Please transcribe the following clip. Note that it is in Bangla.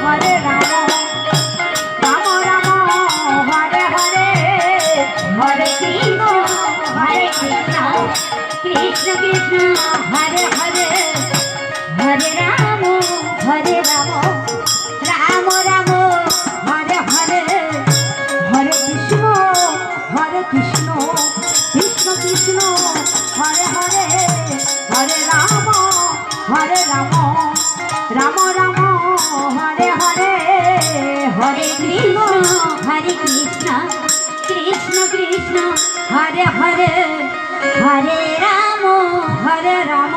হরে রাম রাম রাম হরে হরে হরে কৃষ্ণ কৃষ্ণ কৃষ্ণ হরে হরে হরে রাম রাম রাম হরে হরে হরে কৃষ্ণ কৃষ্ণ কৃষ্ণ হরে হরে হরে রাম রাম রাম হরে হরে হরে কৃষ্ণ কৃষ্ণ কৃষ্ণ হরে হরে হরে রাম